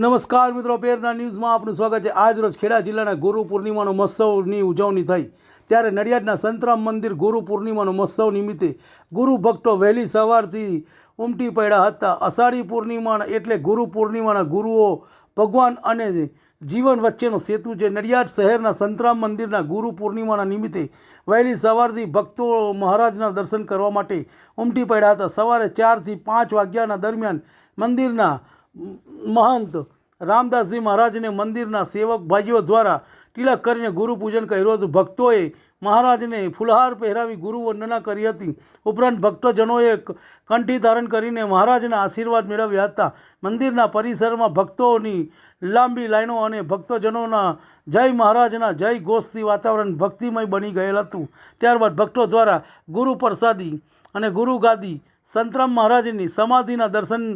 નમસ્કાર મિત્રો, પેરના ન્યૂઝમાં આપનું સ્વાગત છે। આજ રોજ ખેડા જિલ્લાના ગુરુ પૂર્ણિમાનો મહોત્સવની ઉજવણી થઈ ત્યારે નડિયાદના સંતરામ મંદિર ગુરુ પૂર્ણિમાનો મહોત્સવ નિમિત્તે ગુરુ ભક્તો વહેલી સવારથી ઉમટી પડ્યા હતા। અષાઢી પૂર્ણિમા એટલે ગુરુ પૂર્ણિમાના ગુરુઓ ભગવાન અને જીવન વચ્ચેનો સેતુ છે। નડિયાદ શહેરના સંતરામ મંદિરના ગુરુ પૂર્ણિમાના નિમિત્તે વહેલી સવારથી ભક્તો મહારાજના દર્શન કરવા માટે ઉમટી પડ્યા હતા। સવારે 4 થી 5 વાગ્યાના દરમિયાન મંદિરના महंत रामदास जी महाराज ने मंदिर सेवक भाईओ द्वारा तिलक करीने गुरु पूजन कर्युं हतुं। भक्तोए महाराज ने फूलहार पहेरावी गुरु वंदना करी हती। उपरांत भक्तजनोए कंठी धारण करीने महाराजना आशीर्वाद मेळव्या हता। मंदिरना परिसरमां भक्तोनी लांबी लाइनों अने भक्तजनोना जय महाराजना जय घोषथी वातावरण भक्तिमय बनी गयेल हतुं। त्यारबाद भक्तो द्वारा गुरु प्रसादी अने गुरु गादी संतराम महाराजनी समाधिना दर्शन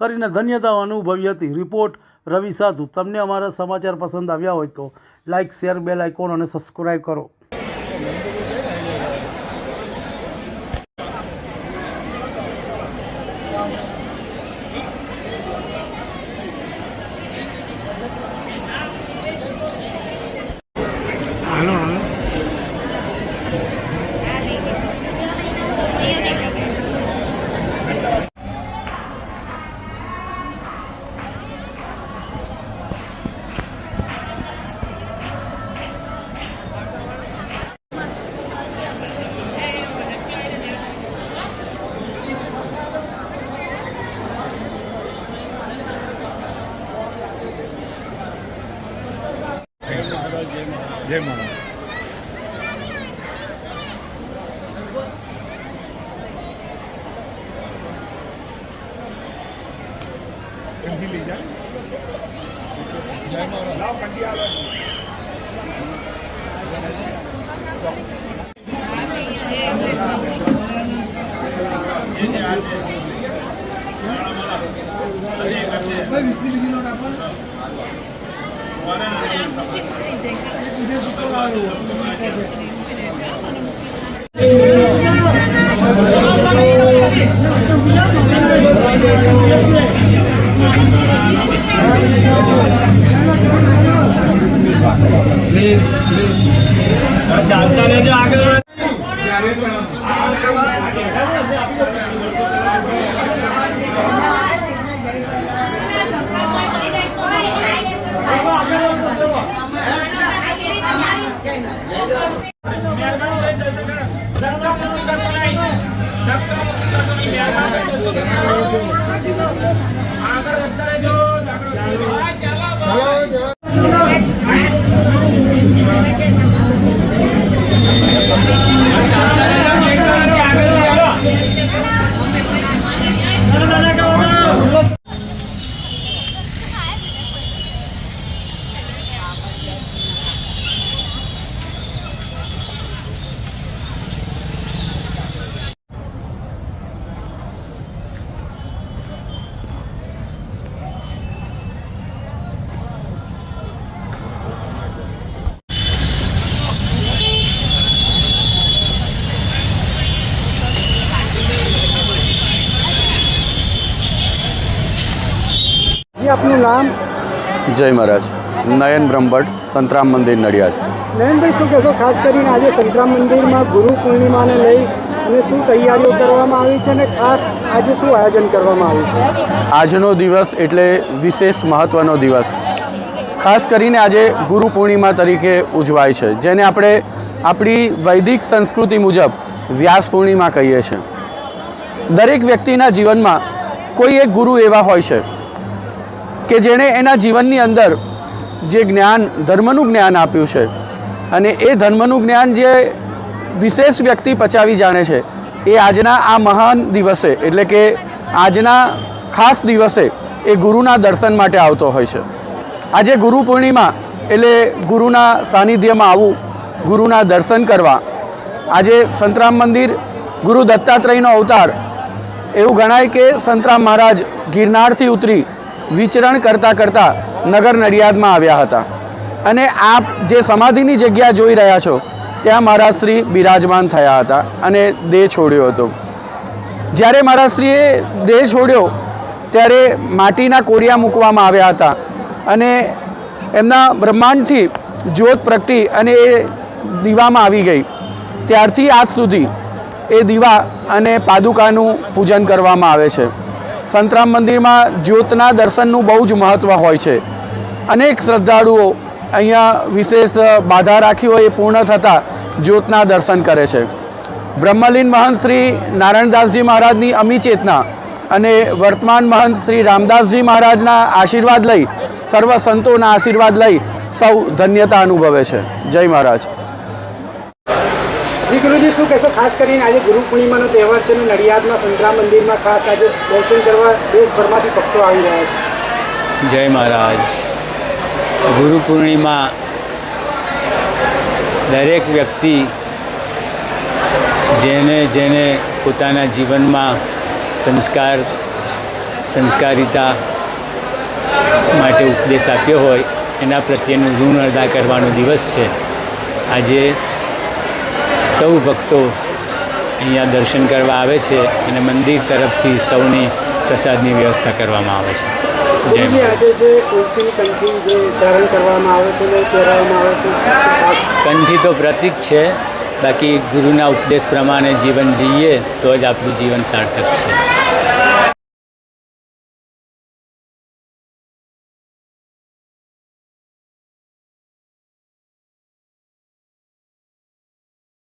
કરીને ધન્યતા અનુભવી હતી। રિપોર્ટ રવિ સાધુ। તમને અમારા સમાચાર પસંદ આવ્યા હોય તો લાઇક, શેર, બેલ આઇકોન અને સબસ્ક્રાઈબ કરો। जय महाराज। जय आपनु नाम? जय महाराज। नयन ब्रह्मभट्ट, संतराम मंदिर नडियाद। नयन भाई, શું કહેશો ખાસ કરીને આજે સંતરામ મંદિરમાં ગુરુ પૂર્ણિમાને લઈ અને શું તૈયારીઓ કરવામાં આવી છે અને ખાસ આજે શું આયોજન કરવામાં આવ્યું છે? આજનો દિવસ એટલે વિશેષ મહત્વનો દિવસ, ખાસ કરીને આજે ગુરુ પૂર્ણિમા તરીકે ઉજવાય છે, જેને આપણે આપણી વૈદિક સંસ્કૃતિ મુજબ વ્યાસ પૂર્ણિમા કહીએ છીએ। દરેક વ્યક્તિના જીવનમાં કોઈ એક ગુરુ એવા હોય છે કે જેણે એના જીવનની અંદર જે જ્ઞાન, ધર્મનું જ્ઞાન આપ્યું છે અને એ ધર્મનું જ્ઞાન જે વિશેષ વ્યક્તિ પચાવી જાણે છે એ આજના આ મહાન દિવસે એટલે કે આજના ખાસ દિવસે એ ગુરુના દર્શન માટે આવતો હોય છે। આજે ગુરુ પૂર્ણિમા એટલે ગુરુના સાનિધ્યમાં આવવું, ગુરુના દર્શન કરવા। આજે સંતરામ મંદિર ગુરુ દત્તાત્રેયનો અવતાર એવું ગણાય કે સંતરામ મહારાજ ગિરનારથી ઉતરી વિચરણ કરતાં કરતાં નગર નડિયાદમાં આવ્યા હતા અને આપ જે સમાધિની જગ્યા જોઈ રહ્યા છો ત્યાં મહારાજ શ્રી બિરાજમાન થયા હતા અને દેહ છોડ્યો હતો। જ્યારે મહારાજ શ્રીએ દેહ છોડ્યો ત્યારે માટીના કોરિયા મૂકવામાં આવ્યા હતા અને એમના બ્રહ્માંડથી જ્યોત પ્રગટી અને એ દીવામાં આવી ગઈ ત્યારથી આજ સુધી એ દીવા અને પાદુકાનું પૂજન કરવામાં આવે છે. સંતરામ મંદિરમાં જ્યોતના દર્શનનું બહુ જ મહત્ત્વ હોય છે. અનેક શ્રદ્ધાળુઓ અહીંયા વિશેષ બાધા રાખી હોય એ પૂર્ણ થતાં જ્યોતના દર્શન કરે છે. બ્રહ્મલીન મહંત શ્રી નારાયણદાસજી મહારાજની અમી ચેતના અને વર્તમાન મહંત શ્રી રામદાસજી મહારાજના આશીર્વાદ લઈ સર્વ સંતોના આશીર્વાદ લઈ સૌ ધન્યતા અનુભવે છે. જય મહારાજ. જી ગુરુજી, શું કહેશો? ખાસ કરીને આજે ગુરુ પૂર્ણિમાનો તહેવાર છે અને નડિયાદમાં સંતરામ મંદિરમાં ખાસ આજે દર્શન કરવા દેશભરમાંથી ભક્તો આવી રહ્યા છે. જય મહારાજ. ગુરુ પૂર્ણિમા દરેક વ્યક્તિ જેને પોતાના જીવનમાં સંસ્કારિતા માટે ઉપદેશ આપ્યો હોય એના પ્રત્યેનું ઋણ અદા કરવાનો દિવસ છે. આજે સૌ ભક્તો અહીંયા દર્શન કરવા આવે છે અને મંદિર તરફથી સૌની પ્રસાદની વ્યવસ્થા કરવામાં આવે છે. જય ગુરુજી, આજે જે તુલસીની કંઠી જે ધારણ કરવામાં આવે છે ને પહેરાવવામાં આવે છે, શું છે ખાસ? કંઠી તો પ્રતીક છે, બાકી ગુરુના ઉપદેશ પ્રમાણે જીવન જીવીએ તો જ આપણું જીવન સાર્થક છે.